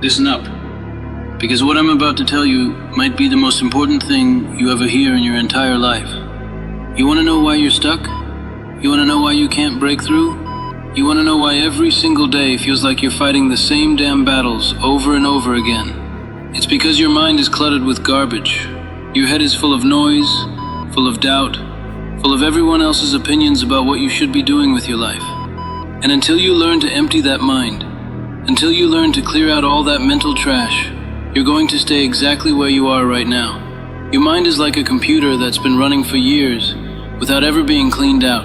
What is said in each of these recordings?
Listen up, because what I'm about to tell you might be the most important thing you ever hear in your entire life. You want to know why you're stuck? You want to know why you can't break through? You want to know why every single day feels like you're fighting the same damn battles over and over again? It's because your mind is cluttered with garbage. Your head is full of noise, full of doubt, full of everyone else's opinions about what you should be doing with your life. And until you learn to empty that mind, until you learn to clear out all that mental trash, you're going to stay exactly where you are right now. Your mind is like a computer that's been running for years without ever being cleaned out.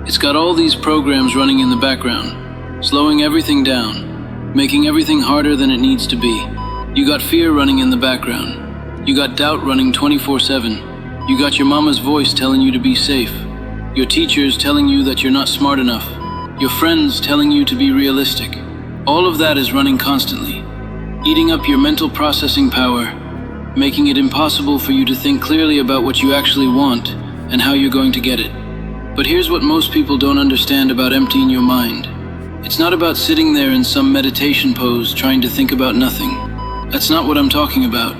It's got all these programs running in the background, slowing everything down, making everything harder than it needs to be. You got fear running in the background. You got doubt running 24/7. You got your mama's voice telling you to be safe. Your teachers telling you that you're not smart enough. Your friends telling you to be realistic. All of that is running constantly, eating up your mental processing power, making it impossible for you to think clearly about what you actually want and how you're going to get it. But here's what most people don't understand about emptying your mind. It's not about sitting there in some meditation pose trying to think about nothing. That's not what I'm talking about.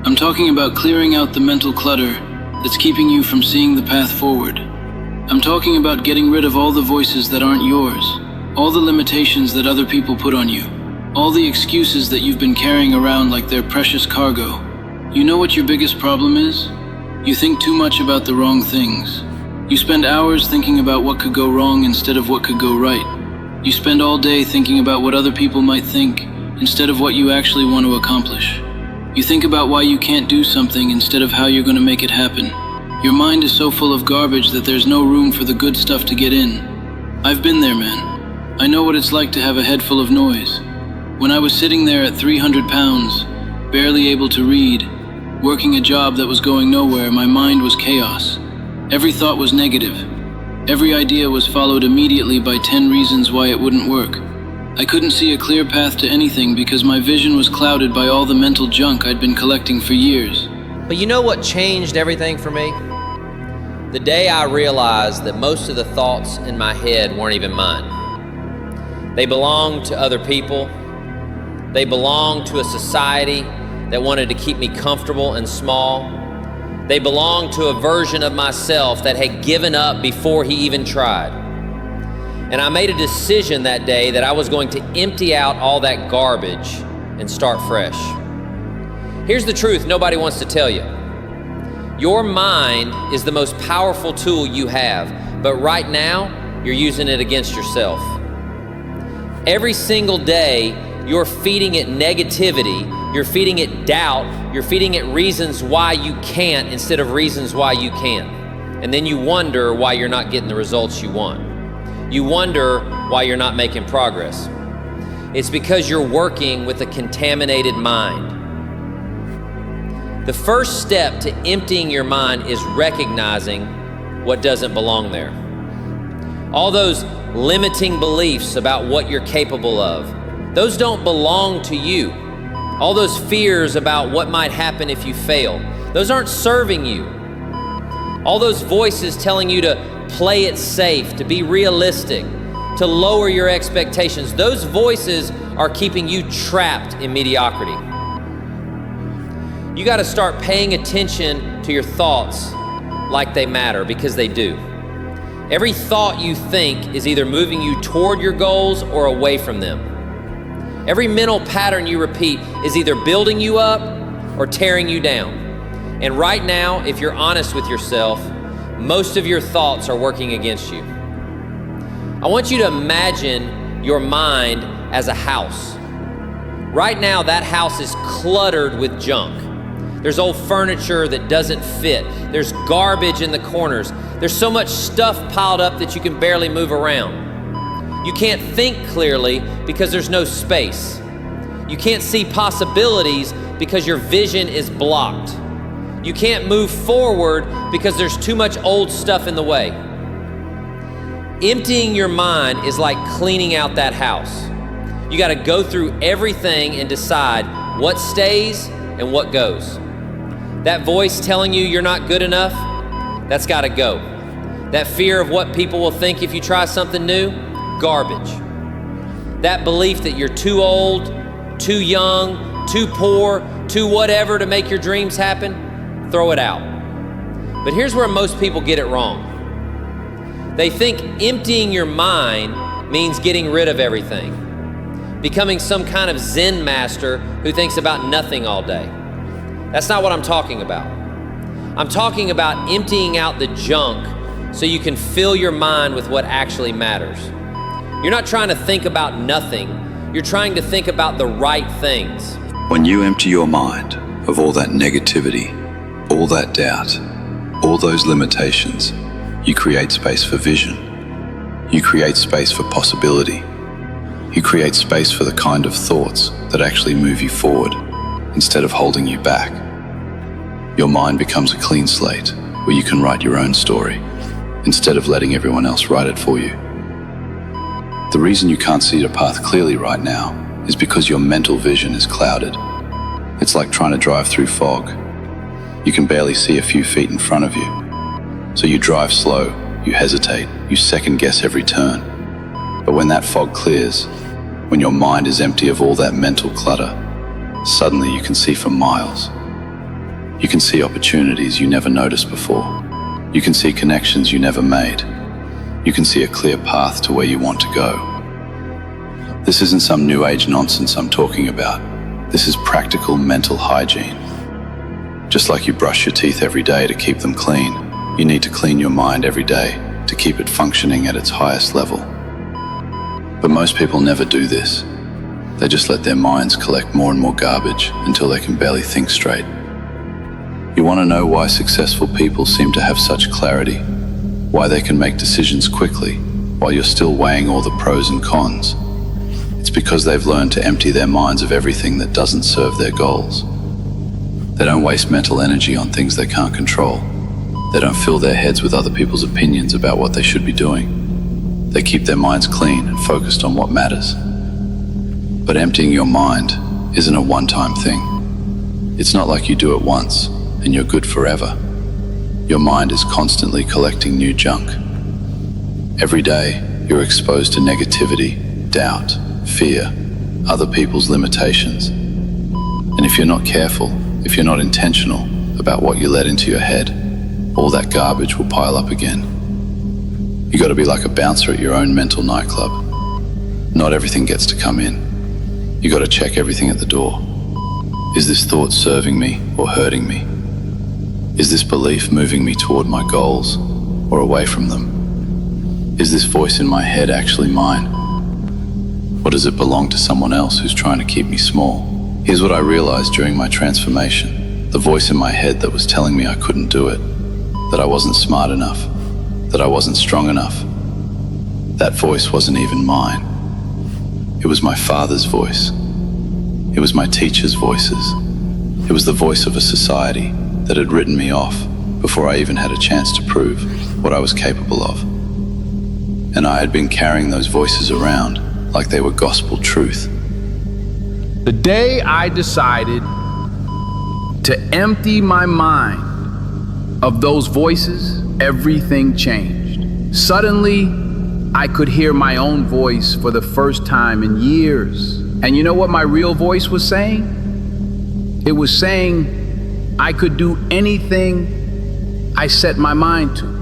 I'm talking about clearing out the mental clutter that's keeping you from seeing the path forward. I'm talking about getting rid of all the voices that aren't yours, all the limitations that other people put on you, all the excuses that you've been carrying around like they're precious cargo. You know what your biggest problem is? You think too much about the wrong things. You spend hours thinking about what could go wrong instead of what could go right. You spend all day thinking about what other people might think instead of what you actually want to accomplish. You think about why you can't do something instead of how you're going to make it happen. Your mind is so full of garbage that there's no room for the good stuff to get in. I've been there, man. I know what it's like to have a head full of noise. When I was sitting there at 300 pounds, barely able to read, working a job that was going nowhere, my mind was chaos. Every thought was negative. Every idea was followed immediately by 10 reasons why it wouldn't work. I couldn't see a clear path to anything because my vision was clouded by all the mental junk I'd been collecting for years. But you know what changed everything for me? The day I realized that most of the thoughts in my head weren't even mine. They belonged to other people. They belonged to a society that wanted to keep me comfortable and small. They belonged to a version of myself that had given up before he even tried. And I made a decision that day that I was going to empty out all that garbage and start fresh. Here's the truth nobody wants to tell you. Your mind is the most powerful tool you have, but right now, you're using it against yourself. Every single day, you're feeding it negativity, you're feeding it doubt, you're feeding it reasons why you can't instead of reasons why you can. And then you wonder why you're not getting the results you want. You wonder why you're not making progress. It's because you're working with a contaminated mind. The first step to emptying your mind is recognizing what doesn't belong there. All those limiting beliefs about what you're capable of, those don't belong to you. All those fears about what might happen if you fail, those aren't serving you. All those voices telling you to play it safe, to be realistic, to lower your expectations, those voices are keeping you trapped in mediocrity. You got to start paying attention to your thoughts like they matter, because they do. Every thought you think is either moving you toward your goals or away from them. Every mental pattern you repeat is either building you up or tearing you down. And right now, if you're honest with yourself, most of your thoughts are working against you. I want you to imagine your mind as a house. Right now, that house is cluttered with junk. There's old furniture that doesn't fit. There's garbage in the corners. There's so much stuff piled up that you can barely move around. You can't think clearly because there's no space. You can't see possibilities because your vision is blocked. You can't move forward because there's too much old stuff in the way. Emptying your mind is like cleaning out that house. You got to go through everything and decide what stays and what goes. That voice telling you you're not good enough, that's got to go. That fear of what people will think if you try something new, garbage. That belief that you're too old, too young, too poor, too whatever to make your dreams happen, throw it out. But here's where most people get it wrong. They think emptying your mind means getting rid of everything, becoming some kind of Zen master who thinks about nothing all day. That's not what I'm talking about. I'm talking about emptying out the junk so you can fill your mind with what actually matters. You're not trying to think about nothing. You're trying to think about the right things. When you empty your mind of all that negativity, all that doubt, all those limitations, you create space for vision. You create space for possibility. You create space for the kind of thoughts that actually move you forward instead of holding you back. Your mind becomes a clean slate where you can write your own story instead of letting everyone else write it for you. The reason you can't see the path clearly right now is because your mental vision is clouded. It's like trying to drive through fog. You can barely see a few feet in front of you. So you drive slow, you hesitate, you second guess every turn. But when that fog clears, when your mind is empty of all that mental clutter, suddenly you can see for miles. You can see opportunities you never noticed before. You can see connections you never made. You can see a clear path to where you want to go. This isn't some new age nonsense I'm talking about. This is practical mental hygiene. Just like you brush your teeth every day to keep them clean, you need to clean your mind every day to keep it functioning at its highest level. But most people never do this. They just let their minds collect more and more garbage until they can barely think straight. You want to know why successful people seem to have such clarity? Why they can make decisions quickly while you're still weighing all the pros and cons? It's because they've learned to empty their minds of everything that doesn't serve their goals. They don't waste mental energy on things they can't control. They don't fill their heads with other people's opinions about what they should be doing. They keep their minds clean and focused on what matters. But emptying your mind isn't a one-time thing. It's not like you do it once and you're good forever. Your mind is constantly collecting new junk. Every day, you're exposed to negativity, doubt, fear, other people's limitations. And if you're not careful, if you're not intentional about what you let into your head, all that garbage will pile up again. You gotta be like a bouncer at your own mental nightclub. Not everything gets to come in. You gotta check everything at the door. Is this thought serving me or hurting me? Is this belief moving me toward my goals or away from them? Is this voice in my head actually mine? Or does it belong to someone else who's trying to keep me small? Here's what I realized during my transformation. The voice in my head that was telling me I couldn't do it, that I wasn't smart enough, that I wasn't strong enough. That voice wasn't even mine. It was my father's voice. It was my teacher's voices. It was the voice of a society that had written me off before I even had a chance to prove what I was capable of. And I had been carrying those voices around like they were gospel truth. The day I decided to empty my mind of those voices, everything changed. Suddenly, I could hear my own voice for the first time in years. And you know what my real voice was saying? It was saying I could do anything I set my mind to.